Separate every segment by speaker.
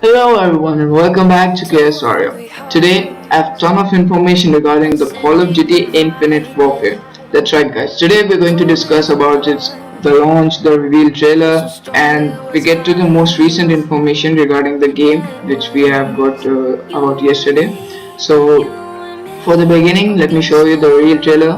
Speaker 1: Hello everyone and welcome back to KS Audio. Today I have a ton of information regarding the Call of Duty Infinite Warfare. That's right guys, today we're going to discuss about the launch, the reveal trailer, and we get to the most recent information regarding the game which we have got about yesterday. So for the beginning, let me show you the real trailer.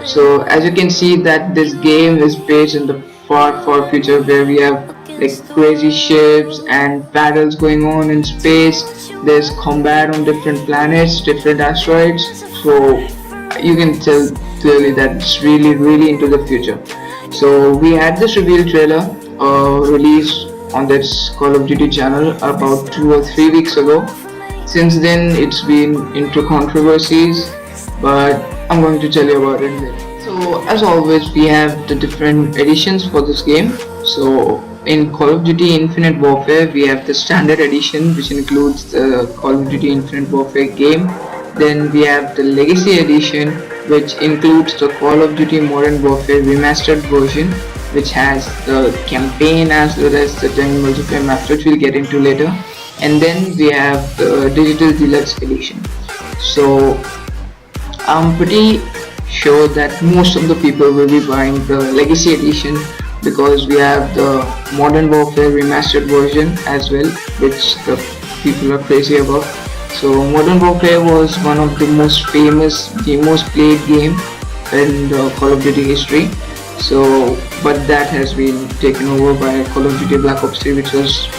Speaker 1: So as you can see that this game is based in the far future where we have like crazy ships and battles going on in space. There's combat on different planets, different asteroids. So you can tell clearly that it's really into the future. So we had this reveal trailer released on this Call of Duty channel about 2 or 3 weeks ago. Since then, it's been into controversies, but I'm going to tell you about it later. So, as always, we have the different editions for this game. So, in Call of Duty Infinite Warfare, we have the Standard Edition, which includes the Call of Duty Infinite Warfare game. Then we have the Legacy Edition, which includes the Call of Duty Modern Warfare Remastered version, which has the campaign as well as the General Multiplayer map, which we'll get into later. And then we have the Digital Deluxe Edition. So I'm pretty sure that most of the people will be buying the Legacy Edition because we have the Modern Warfare Remastered version as well, which the people are crazy about. So Modern Warfare was one of the most famous, the most played game in the Call of Duty history. So, but that has been taken over by Call of Duty Black Ops 3, which was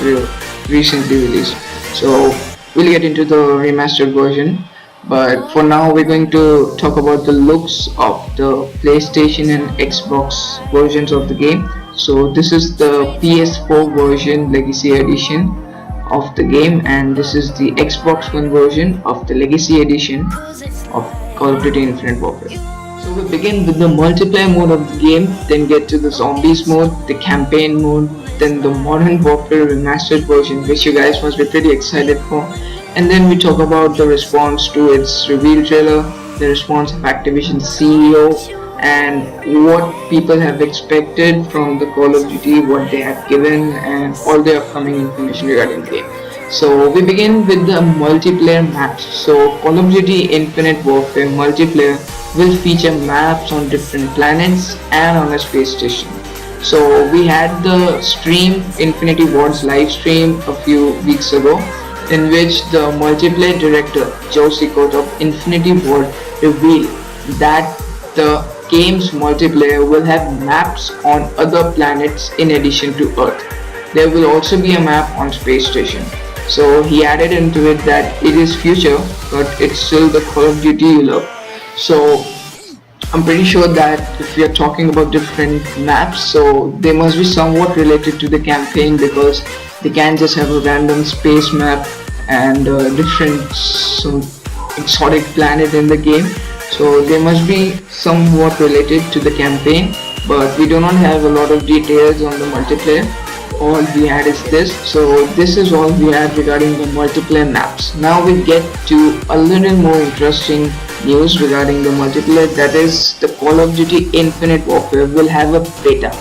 Speaker 1: recently released. So we'll get into the remastered version. But for now, we're going to talk about the looks of the PlayStation and Xbox versions of the game. So this is the PS4 version Legacy Edition of the game, and this is the Xbox One version of the Legacy Edition of Call of Duty Infinite Warfare. So we begin with the multiplayer mode of the game, then get to the zombies mode, the campaign mode, then the Modern Warfare Remastered version, which you guys must be pretty excited for. And then we talk about the response to its reveal trailer, the response of Activision's CEO, and what people have expected from the Call of Duty, what they have given, and all the upcoming information regarding the game. So we begin with the multiplayer maps. So Call of Duty Infinite Warfare multiplayer will feature maps on different planets and on a space station. So we had the stream, Infinity Ward's live stream a few weeks ago, in which the multiplayer director Joe Sikot of Infinity Ward revealed that the game's multiplayer will have maps on other planets in addition to Earth. There will also be a map on space station. So he added into it that it is future, but it's still the Call of Duty you love. So I'm pretty sure that if we are talking about different maps, so they must be somewhat related to the campaign because they can't just have a random space map and different some exotic planet in the game. So they must be somewhat related to the campaign, but we do not have a lot of details on the multiplayer. All we had is this. So this is all we had regarding the multiplayer maps. Now we get to a little more interesting news regarding the multiplayer, that is the Call of Duty Infinite Warfare will have a beta.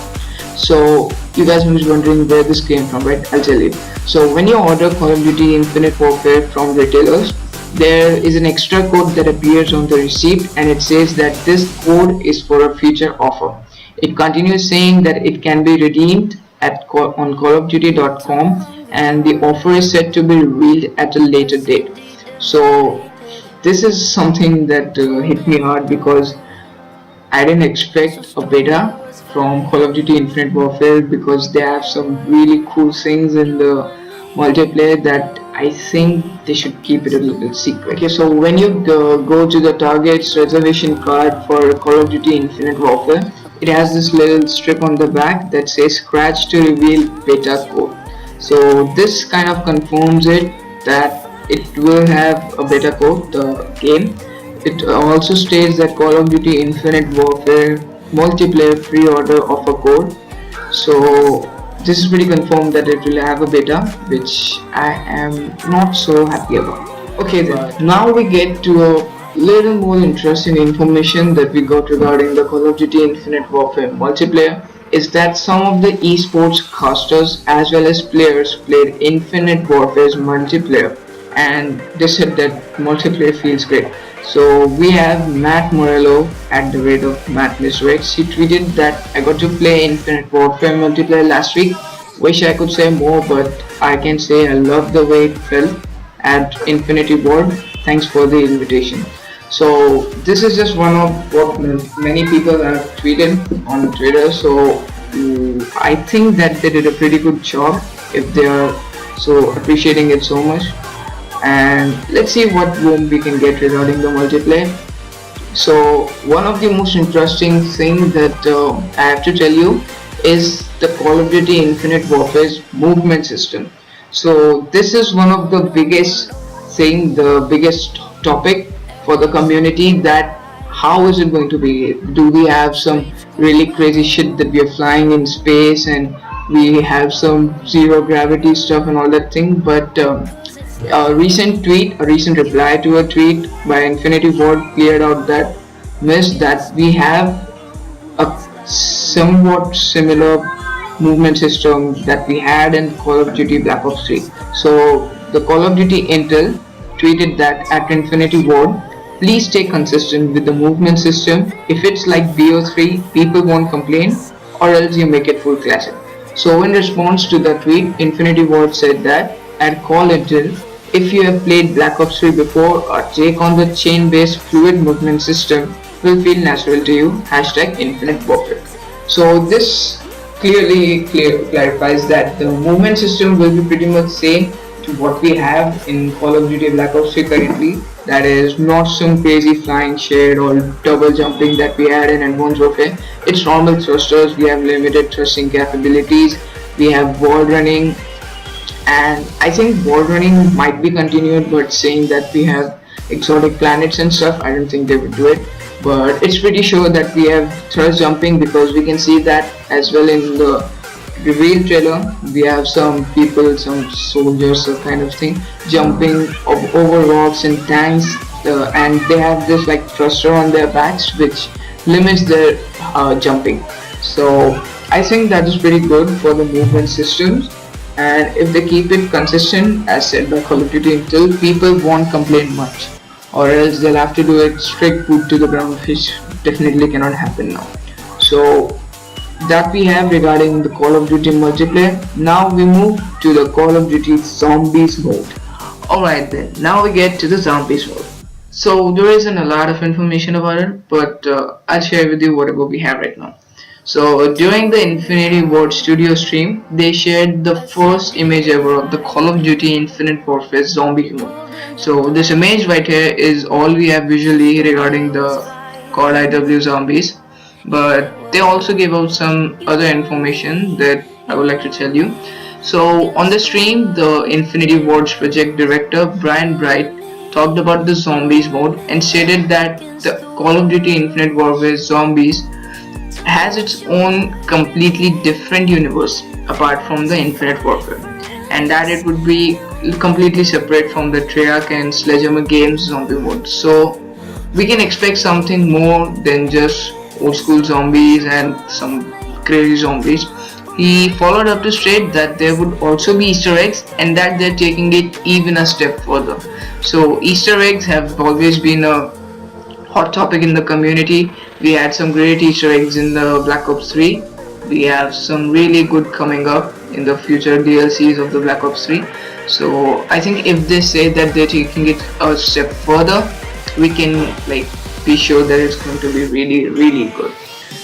Speaker 1: So you guys must be wondering where this came from, right? I'll tell you. So when you order Call of Duty Infinite Warfare from retailers, there is an extra code that appears on the receipt, and it says that this code is for a future offer. It continues saying that it can be redeemed on callofduty.com, and the offer is set to be revealed at a later date. So this is something that hit me hard because I didn't expect a beta from Call of Duty Infinite Warfare because they have some really cool things in the multiplayer that I think they should keep it a little secret. Okay, so when you go to the Target's reservation card for Call of Duty Infinite Warfare, it has this little strip on the back that says scratch to reveal beta code. So this kind of confirms it that it will have a beta code, the game. It also states that Call of Duty Infinite Warfare multiplayer pre-order offer code. So this is pretty confirmed that it will have a beta, which I am not so happy about. Okay then, now we get to a little more interesting information that we got regarding the Call of Duty Infinite Warfare multiplayer. is that some of the esports casters as well as players played Infinite Warfare's multiplayer, and they said that multiplayer feels great. So we have Matt Morello at the rate of Matt Misrex. He tweeted that I got to play Infinite Warfare multiplayer last week. Wish I could say more, but I can say I love the way it felt at Infinity Ward. Thanks for the invitation. So this is just one of what many people have tweeted on Twitter. So I think that they did a pretty good job if they are so appreciating it so much. And let's see what room we can get regarding the multiplayer. So one of the most interesting thing that I have to tell you is the Call of Duty Infinite Warfare's movement system. So this is one of the biggest thing, the biggest topic for the community, that how is it going to be? Do we have some really crazy shit that we are flying in space and we have some zero gravity stuff and all that thing? But a recent reply to a tweet by Infinity Ward cleared out that myth that we have a somewhat similar movement system that we had in Call of Duty Black Ops 3. So the Call of Duty Intel tweeted that at Infinity Ward, please stay consistent with the movement system. If it's like BO3, people won't complain, or else you make it full classic. So in response to the tweet, Infinity Ward said that at Call Intel, if you have played Black Ops 3 before, or take on the chain-based fluid movement system will feel natural to you. Hashtag Infinite Warfare. So this clarifies that the movement system will be pretty much same to what we have in Call of Duty Black Ops 3 currently. That is not some crazy flying shit or double jumping that we had in Advanced Warfare. It's normal thrusters, we have limited thrusting capabilities, we have wall running, and I think wall running might be continued, but saying that we have exotic planets and stuff, I don't think they would do it. But it's pretty sure that we have thrust jumping, because we can see that as well in the reveal trailer. We have some people, some soldiers or kind of thing, jumping over rocks and tanks, and they have this like thruster on their backs which limits their jumping. So I think that is pretty good for the movement systems, and if they keep it consistent as said by Call of Duty Intel, people won't complain much, or else they'll have to do it straight boot to the ground, which definitely cannot happen now. So that we have regarding the Call of Duty multiplayer. Now we move to the Call of Duty Zombies mode. Alright then, now we get to the Zombies mode. So there isn't a lot of information about it, but I'll share with you whatever we have right now. So during the Infinity Ward studio stream, they shared the first image ever of the Call of Duty Infinite Warfare Zombie mode. So this image right here is all we have visually regarding the COD IW Zombies, but they also gave out some other information that I would like to tell you. So on the stream, the Infinity Ward's project director Brian Bright talked about the Zombies mode and stated that the Call of Duty Infinite Warfare Zombies has its own completely different universe apart from the Infinite Warfare, and that it would be completely separate from the Treyarch and Sledgehammer Games zombie mode. So we can expect something more than just old school zombies and some crazy zombies. He followed up to state that there would also be Easter eggs and that they're taking it even a step further. So Easter eggs have always been a hot topic in the community. We had some great Easter eggs in the Black Ops 3. We have some really good coming up in the future DLCs of the Black Ops 3. So I think if they say that they're taking it a step further, we can be sure that it's going to be really good.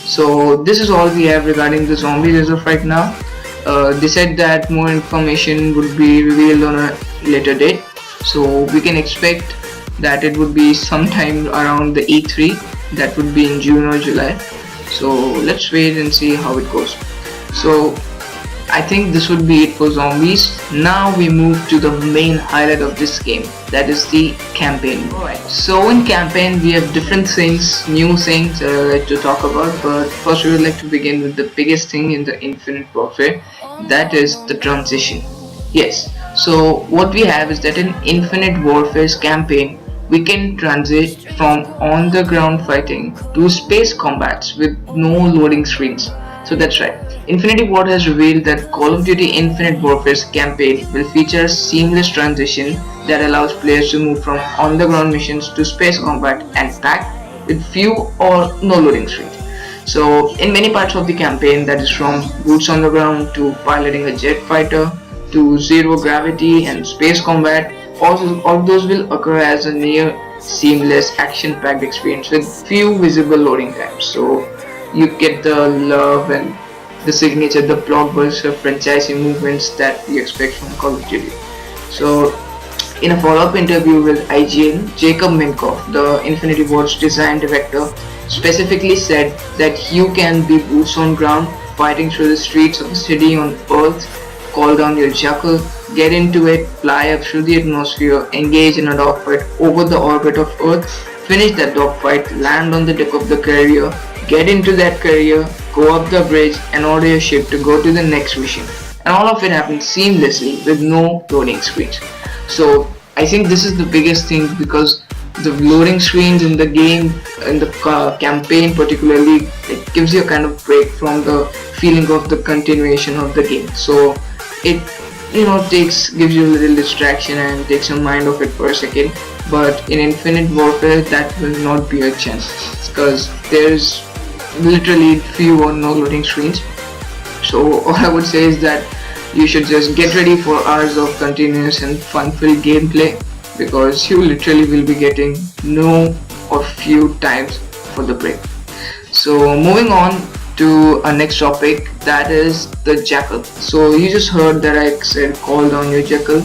Speaker 1: So this is all we have regarding the zombies as of right now. They said that more information would be revealed on a later date, so we can expect that it would be sometime around the E3, that would be in June or July. So let's wait and see how it goes. So I think this would be it for zombies. Now we move to the main highlight of this game, that is the campaign. Alright, so in campaign we have different things, new things that I like to talk about, but first we would like to begin with the biggest thing in the Infinite Warfare, that is the transition. Yes, so what we have is that in Infinite Warfare's campaign, we can transit from on the ground fighting to space combats with no loading screens. So that's right. Infinity Ward has revealed that Call of Duty Infinite Warfare's campaign will feature a seamless transition that allows players to move from on-the-ground missions to space combat and packed with few or no loading screens. So in many parts of the campaign, that is from boots on the ground to piloting a jet fighter to zero gravity and space combat, all of those will occur as a near seamless action-packed experience with few visible loading times. So you get the love and the signature, the blockbuster franchisee movements that you expect from Call of Duty. So in a follow-up interview with IGN, Jacob Minkoff, the Infinity Ward's design director, specifically said that you can be boots on ground, fighting through the streets of a city on Earth, call down your jackal, get into it, fly up through the atmosphere, engage in a dogfight over the orbit of Earth, finish that dogfight, land on the deck of the carrier, get into that carrier, go up the bridge and order your ship to go to the next mission. And all of it happens seamlessly with no loading screens. So I think this is the biggest thing, because the loading screens in the game, in the campaign particularly, it gives you a kind of break from the feeling of the continuation of the game. So it gives you a little distraction and takes your mind off it for a second. But in Infinite Warfare that will not be a chance, because there's literally few or no loading screens. So all I would say is that you should just get ready for hours of continuous and fun-filled gameplay, because you literally will be getting no or few times for the break. So moving on to our next topic, that is the jackal. So you just heard that I said call down your jackal.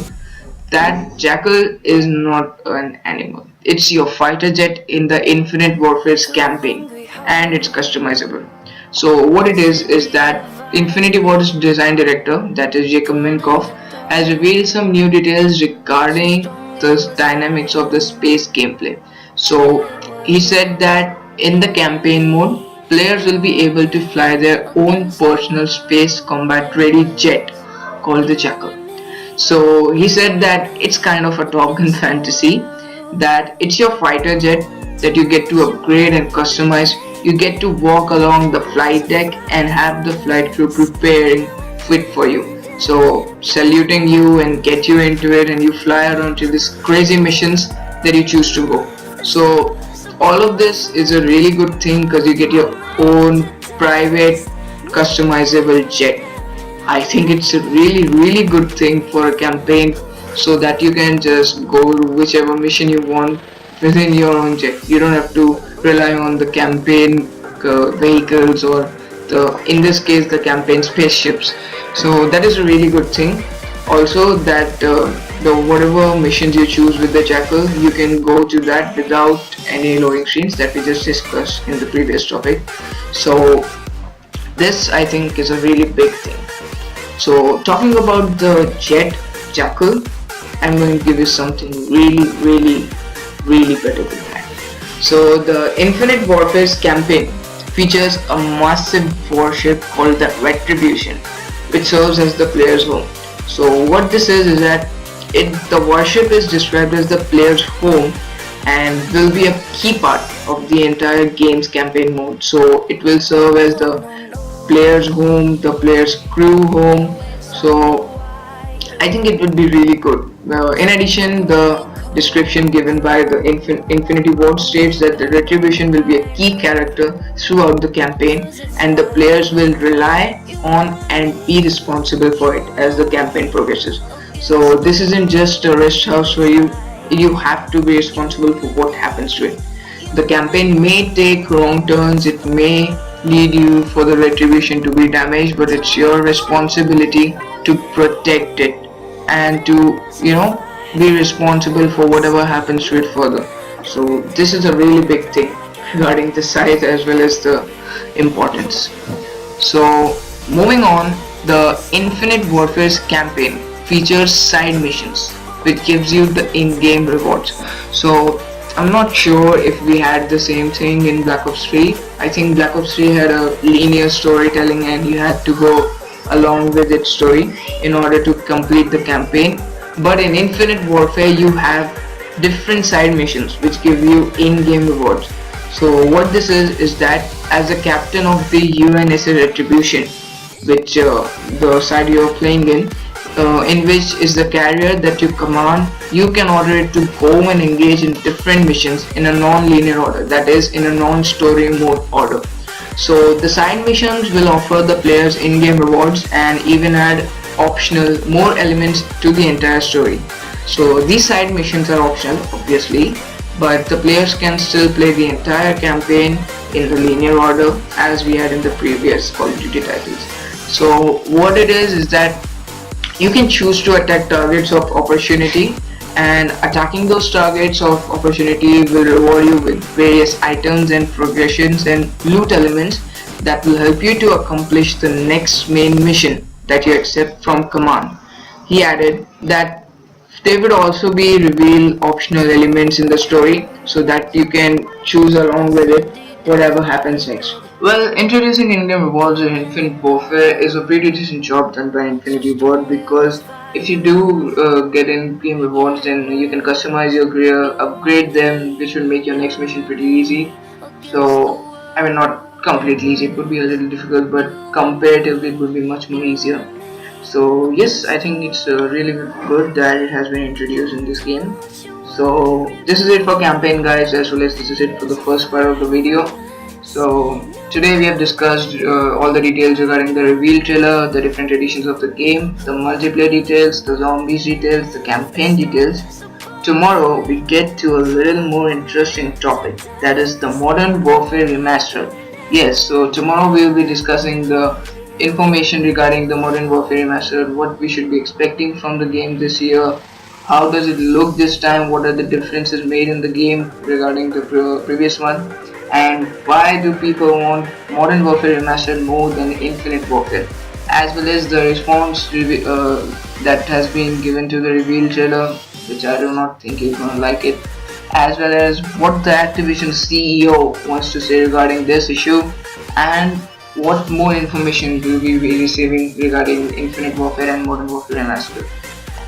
Speaker 1: That jackal is not an animal. It's your fighter jet in the Infinite Warfare's campaign, and it's customizable. So what it is that Infinity Ward's design director, that is Jacob Minkoff, has revealed some new details regarding the dynamics of the space gameplay. So he said that in the campaign mode, players will be able to fly their own personal space combat ready jet called the Jackal. So he said that it's kind of a Top Gun fantasy, that it's your fighter jet that you get to upgrade and customize. You get to walk along the flight deck and have the flight crew preparing fit for you. So saluting you and get you into it, and you fly around to these crazy missions that you choose to go. So all of this is a really good thing, because you get your own private customizable jet. I think it's a really good thing for a campaign, so that you can just go to whichever mission you want within your own jet. You don't have to rely on the campaign vehicles, or in this case the campaign spaceships. So that is a really good thing. Also that the whatever missions you choose with the Jackal, you can go to that without any loading screens that we just discussed in the previous topic. So this, I think, is a really big thing. So talking about the jet Jackal, I'm going to give you something really better than that. So the Infinite Warfare's campaign features a massive warship called the Retribution, which serves as the player's home. So what this is that the warship is described as the player's home and will be a key part of the entire game's campaign mode. So it will serve as the player's home, the player's crew home. So I think it would be really good. In addition, the description given by the Infinity Ward states that the Retribution will be a key character throughout the campaign, and the players will rely on and be responsible for it as the campaign progresses. So this isn't just a rest house where you have to be responsible for what happens to it. The campaign may take wrong turns, it may lead you for the Retribution to be damaged, but it's your responsibility to protect it and to be responsible for whatever happens to it further. So this is a really big thing regarding the size as well as the importance. So moving on, the Infinite Warfare's campaign features side missions, which gives you the in-game rewards. So I'm not sure if we had the same thing in Black Ops 3. I think Black Ops 3 had a linear storytelling and you had to go along with its story in order to complete the campaign. But in Infinite Warfare you have different side missions which give you in-game rewards. So what this is that as a captain of the UNSS Retribution, which the side you are playing in which is the carrier that you command, you can order it to go and engage in different missions in a non-linear order, that is in a non-story mode order. So the side missions will offer the players in-game rewards and even add optional more elements to the entire story. So these side missions are optional obviously, but the players can still play the entire campaign in the linear order as we had in the previous Call of Duty titles. So what it is that you can choose to attack targets of opportunity, and attacking those targets of opportunity will reward you with various items and progressions and loot elements that will help you to accomplish the next main mission that you accept from command. He added that there would also be reveal optional elements in the story so that you can choose along with it whatever happens next. Well, introducing in-game rewards in Infinite Warfare is a pretty decent job done by Infinity Ward, because if you do get in-game rewards, then you can customize your gear, upgrade them, which will make your next mission pretty easy. So, I mean, not completely easy, it would be a little difficult, but comparatively it would be much more easier. So yes, I think it's really good that it has been introduced in this game. So this is it for campaign, guys, as well as this is it for the first part of the video. So today we have discussed all the details regarding the reveal trailer, the different editions of the game, the multiplayer details, the zombies details, the campaign details. Tomorrow we get to a little more interesting topic, that is the Modern Warfare Remastered. Yes, so tomorrow we will be discussing the information regarding the Modern Warfare Remastered, what we should be expecting from the game this year, how does it look this time, what are the differences made in the game regarding the previous one, and why do people want Modern Warfare Remastered more than Infinite Warfare, as well as the response that has been given to the reveal trailer, which I do not think you're gonna like it, as well as what the Activision CEO wants to say regarding this issue, and what more information will we be receiving regarding Infinite Warfare and Modern Warfare Remastered,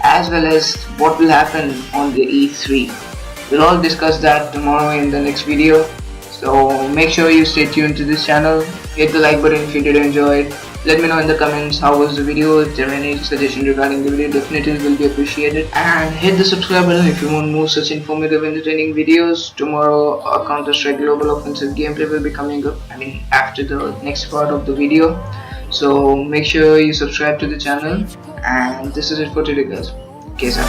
Speaker 1: as well as what will happen on the E3. We'll all discuss that tomorrow in the next video. So make sure you stay tuned to this channel, hit the like button if you did enjoy it, let me know in the comments how was the video, if there are any suggestions regarding the video, definitely will be appreciated, and hit the subscribe button if you want more such informative entertaining videos. Tomorrow a Counter-Strike Global Offensive gameplay will be coming up, after the next part of the video. So make sure you subscribe to the channel, and this is it for today, guys. Peace out.